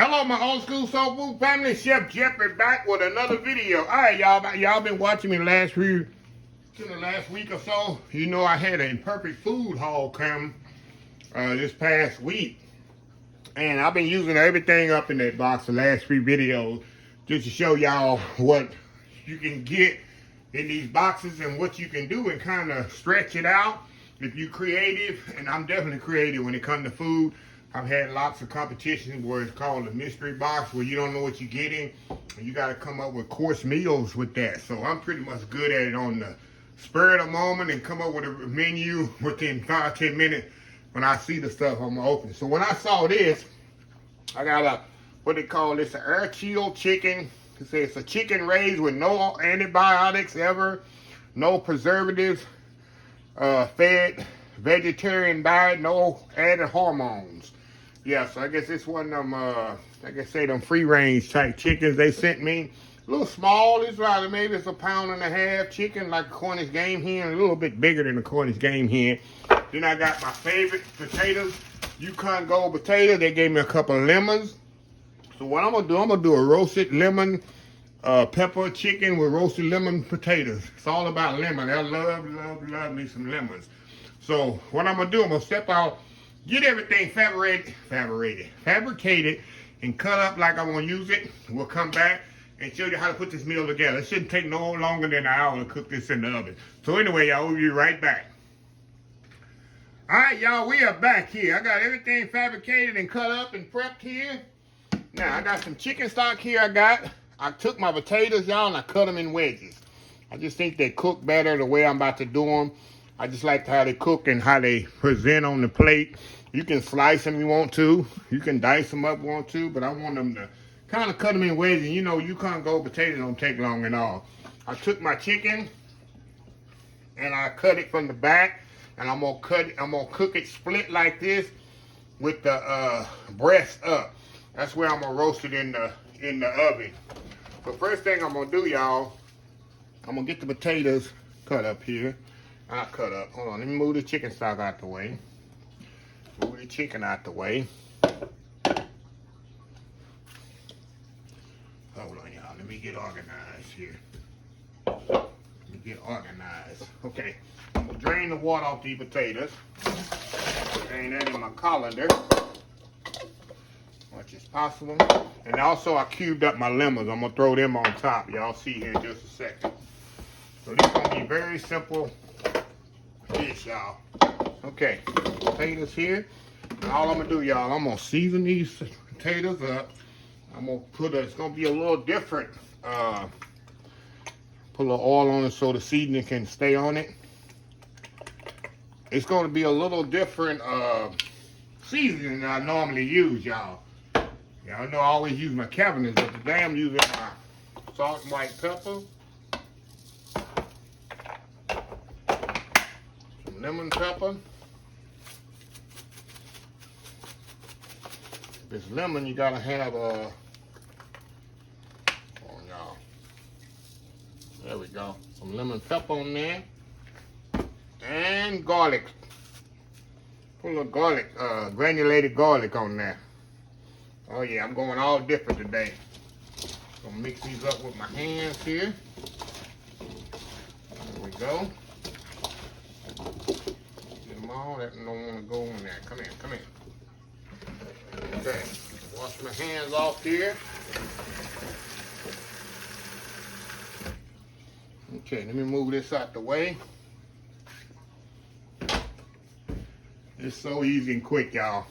Hello, my old school soul food family. Chef Jeffrey back with another video. All right, y'all been watching me the last week or so. You know I had an Imperfect food haul come this past week, and I've been using everything up in that box the last three videos just to show y'all what you can get in these boxes and what you can do and kind of stretch it out if you're creative. And I'm definitely creative when it comes to food. I've had lots of competitions where it's called a mystery box, where you don't know what you're getting, and you got to come up with course meals with that. So I'm pretty much good at it on the spur of the moment and come up with a menu within 5-10 minutes. When I see the stuff, I'm open. So when I saw this, I got what they call this, an air chilled chicken. It says it's a chicken raised with no antibiotics ever, no preservatives, fed vegetarian diet, no added hormones. Yeah, so I guess it's one of them, like I say, them free range type chickens they sent me. A little small, it's right, maybe it's 1.5 pounds chicken, like a Cornish game hen, a little bit bigger than a Cornish game hen. Then I got my favorite potatoes, Yukon Gold potatoes. They gave me a couple of lemons. So what I'm gonna do a roasted lemon pepper chicken with roasted lemon potatoes. It's all about lemon. I love me some lemons. So what I'm gonna do, I'm gonna step out, get everything fabricated, and cut up like I want to use it. We'll come back and show you how to put this meal together. It shouldn't take no longer than an hour to cook this in the oven. So anyway, y'all, we'll be right back. All right, y'all, we are back here. I got everything fabricated and cut up and prepped here. Now, I got some chicken stock here I took my potatoes, y'all, and I cut them in wedges. I just think they cook better the way I'm about to do them. I just like how they cook and how they present on the plate. You can slice them if you want to. You can dice them up if you want to, but I want them to kind of cut them in wedges. You know, Yukon Gold potatoes don't take long at all. I took my chicken and I cut it from the back, and I'm gonna cook it split like this with the breast up. That's where I'm gonna roast it in the oven. So first thing I'm gonna do, y'all, I'm gonna get the potatoes cut up here. I'll cut up. Hold on, let me move the chicken stock out the way. Move the chicken out the way. Hold on, y'all. Let me get organized here. Let me get organized. Okay, I'm gonna drain the water off these potatoes. Drain that in my colander, much as possible. And also, I cubed up my lemons. I'm gonna throw them on top. Y'all see here in just a second. So this is gonna be very simple dish, y'all. Okay, potatoes here. And all I'm gonna do, y'all, I'm gonna season these potatoes up. I'm gonna it's gonna be a little different. Put a little oil on it so the seasoning can stay on it. It's gonna be a little different seasoning than I normally use, y'all. Y'all know I always use my cabinets, but today I'm using my salt and white pepper. Lemon pepper. This lemon, you gotta have oh y'all. There we go. Some lemon pepper on there. And garlic. Put a little garlic, granulated garlic on there. Oh yeah, I'm going all different today. Gonna mix these up with my hands here. There we go. That don't want to go in there. Come here. Okay, wash my hands off here. Okay, let me move this out the way. It's so easy and quick, y'all.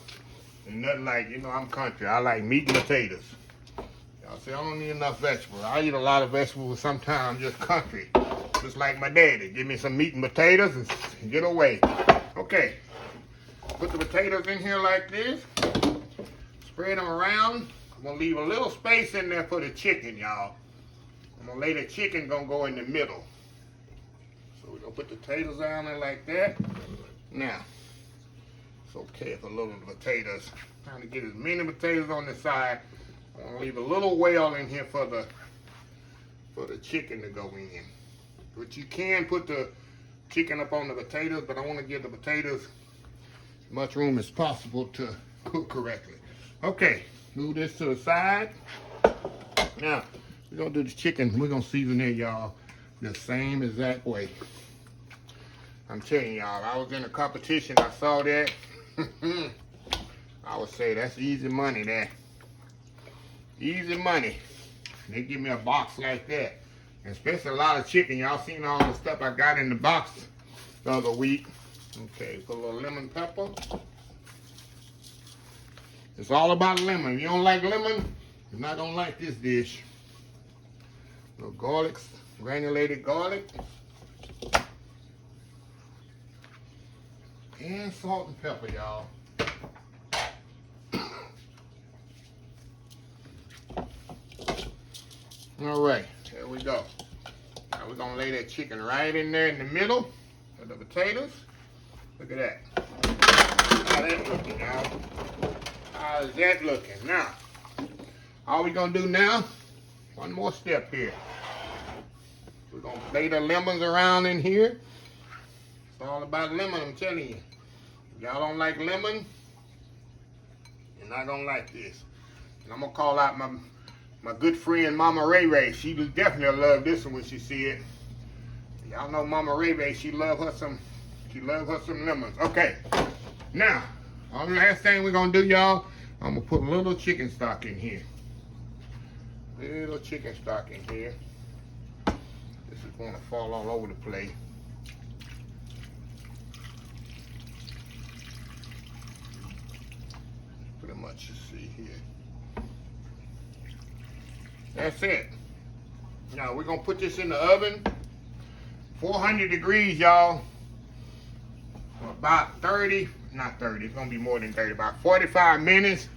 And nothing like, you know, I'm country. I like meat and potatoes. Y'all say I don't need enough vegetables. I eat a lot of vegetables, sometimes just country. Just like my daddy. Give me some meat and potatoes and get away. Okay, put the potatoes in here like this. Spread them around. I'm gonna leave a little space in there for the chicken, y'all. I'm gonna lay the chicken gonna go in the middle. So we're gonna put the potatoes down there like that. Now, it's okay if a little potatoes. Trying to get as many potatoes on the side. I'm gonna leave a little well in here for the chicken to go in. But you can put the chicken up on the potatoes, but I want to give the potatoes as much room as possible to cook correctly. Okay, Move this to the side. Now, we're gonna do the chicken. We're gonna season it, y'all, the same exact way. I'm telling y'all, I was in a competition, I saw that. I would say that's easy money there. Easy money. They give me a box like that. And especially a lot of chicken. Y'all seen all the stuff I got in the box the other week. Okay, put a little lemon pepper. It's all about lemon. If you don't like lemon, you're not gonna like this dish. A little garlic, granulated garlic. And salt and pepper, y'all. All right, there we go. Now we're gonna lay that chicken right in there in the middle of the potatoes. Look at that. How that looking, y'all? How is that looking? Now, all we're gonna do now, one more step here. We're gonna lay the lemons around in here. It's all about lemon, I'm telling you. If y'all don't like lemon, you're not gonna like this. And I'm gonna call out my good friend Mama Ray Ray. She definitely love this one when she see it. Y'all know Mama Ray Ray, she love her some lemons. Okay, now, the last thing we're gonna do, y'all, I'm gonna put a little chicken stock in here. Little chicken stock in here. This is gonna fall all over the place. Pretty much, you see here. That's it. Now we're gonna put this in the oven, 400 degrees, y'all, for about 30, not 30, it's gonna be more than 30, about 45 minutes.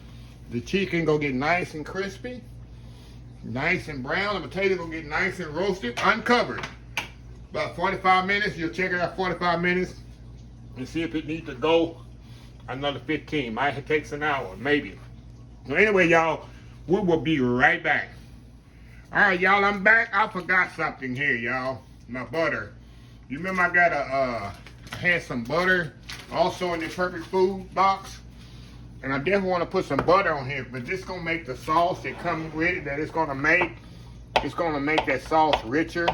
The chicken gonna get nice and crispy, nice and brown. The potato gonna get nice and roasted, uncovered. About 45 minutes, you'll check it out 45 minutes and see if it needs to go another 15. Might take an hour, maybe. So anyway, y'all, we will be right back. All right, y'all, I'm back. I forgot something here, y'all. My butter. You remember I had some butter also in the Perfect Food box. And I definitely want to put some butter on here, but this gonna make the sauce that comes with it, that it's gonna make that sauce richer.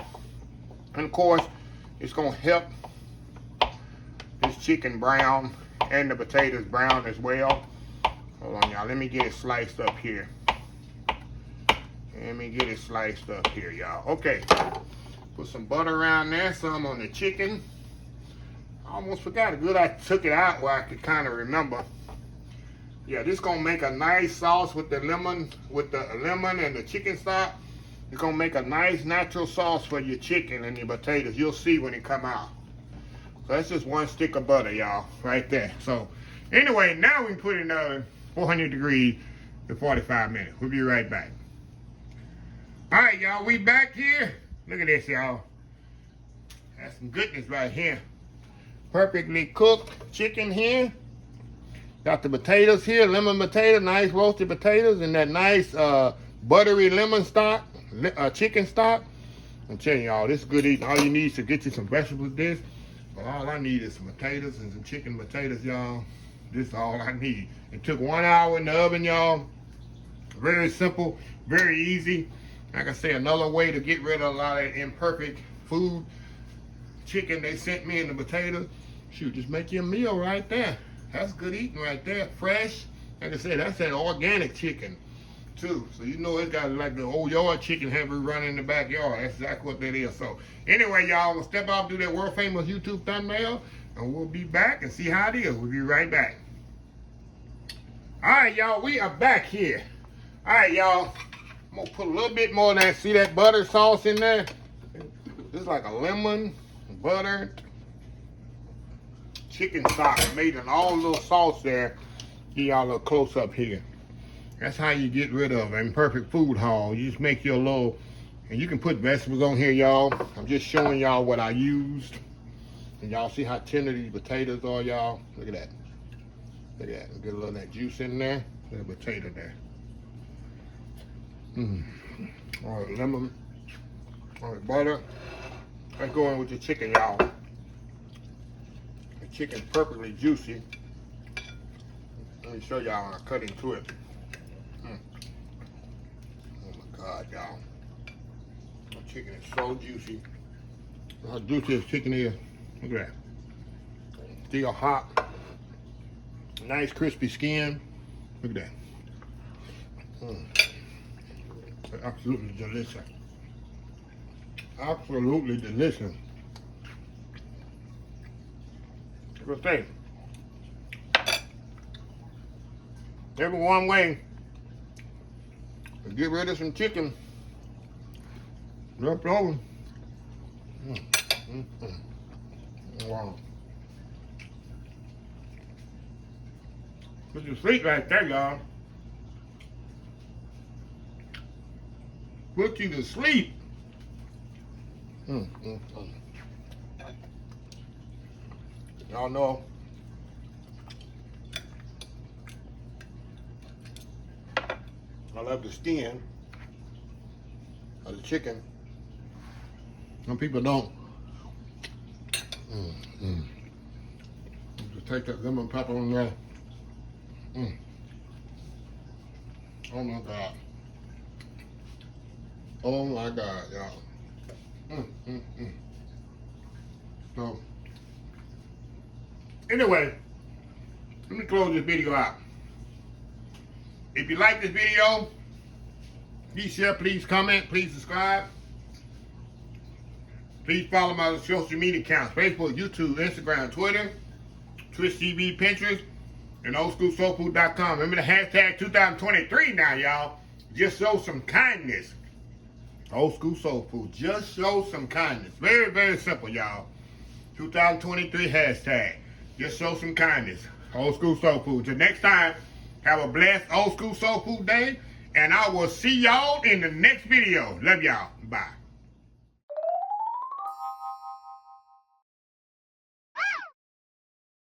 And of course, it's gonna help this chicken brown and the potatoes brown as well. Hold on, y'all. Let me get it sliced up here. Let me get it sliced up here, y'all. Okay. Put some butter around there, some on the chicken. I almost forgot it. Good, I took it out where I could kind of remember. Yeah, this gonna make a nice sauce with the lemon and the chicken stock. It's gonna make a nice natural sauce for your chicken and your potatoes. You'll see when it come out. So that's just one stick of butter, y'all, right there. So anyway, now we can put it in 400 degrees for 45 minutes. We'll be right back. All right, y'all, we back here. Look at this, y'all. That's some goodness right here. Perfectly cooked chicken here. Got the potatoes here, lemon potato, nice roasted potatoes, and that nice buttery lemon stock, chicken stock. I'm telling y'all, this is good eating. All you need is to get you some vegetables with this. But all I need is some potatoes and some chicken potatoes, y'all. This is all I need. It took 1 hour in the oven, y'all. Very simple, very easy. Like I say, another way to get rid of a lot of that imperfect food. Chicken they sent me and the potatoes. Shoot, just make you a meal right there. That's good eating right there. Fresh. Like I said, that's that organic chicken too. So you know it's got like the old yard chicken have we run in the backyard. That's exactly what that is. So anyway, y'all, we'll step out, do that world famous YouTube thumbnail, and we'll be back and see how it is. We'll be right back. All right, y'all, we are back here. All right, y'all. I'm gonna put a little bit more of that. See that butter sauce in there? This is like a lemon, butter, chicken stock made in all little sauce there. Give y'all a little close up here. That's how you get rid of imperfect food haul. You just make your little, and you can put vegetables on here, y'all. I'm just showing y'all what I used. And y'all see how tender these potatoes are, y'all. Look at that. Look at that. Get a little of that juice in there. Little potato there. All right, lemon. All right, butter. Let's go in with the chicken, y'all. The chicken's perfectly juicy. Let me show y'all when I cut into it. God, y'all. The chicken is so juicy. How juicy this chicken is. Look at that. Still hot. Nice crispy skin. Look at that. Absolutely delicious. Absolutely delicious. Good thing. Every one way to get rid of some chicken. No problem. Wow. Put you to sleep right there, y'all. Put you to sleep. Y'all know I love the skin of the chicken. Some people don't. Just take that lemon pepper on there. Oh my God. Oh my God, y'all. So, anyway, let me close this video out. If you like this video, please share, please comment, please subscribe. Please follow my social media accounts: Facebook, YouTube, Instagram, Twitter, Twitch TV, Pinterest, and oldschoolsoulfood.com. Remember the hashtag 2023 now, y'all. Just show some kindness. Old School Soul Food. Just show some kindness. Very, very simple, y'all. 2023 hashtag. Just show some kindness. Old School Soul Food. Till next time, have a blessed Old School Soul Food day. And I will see y'all in the next video. Love y'all. Bye.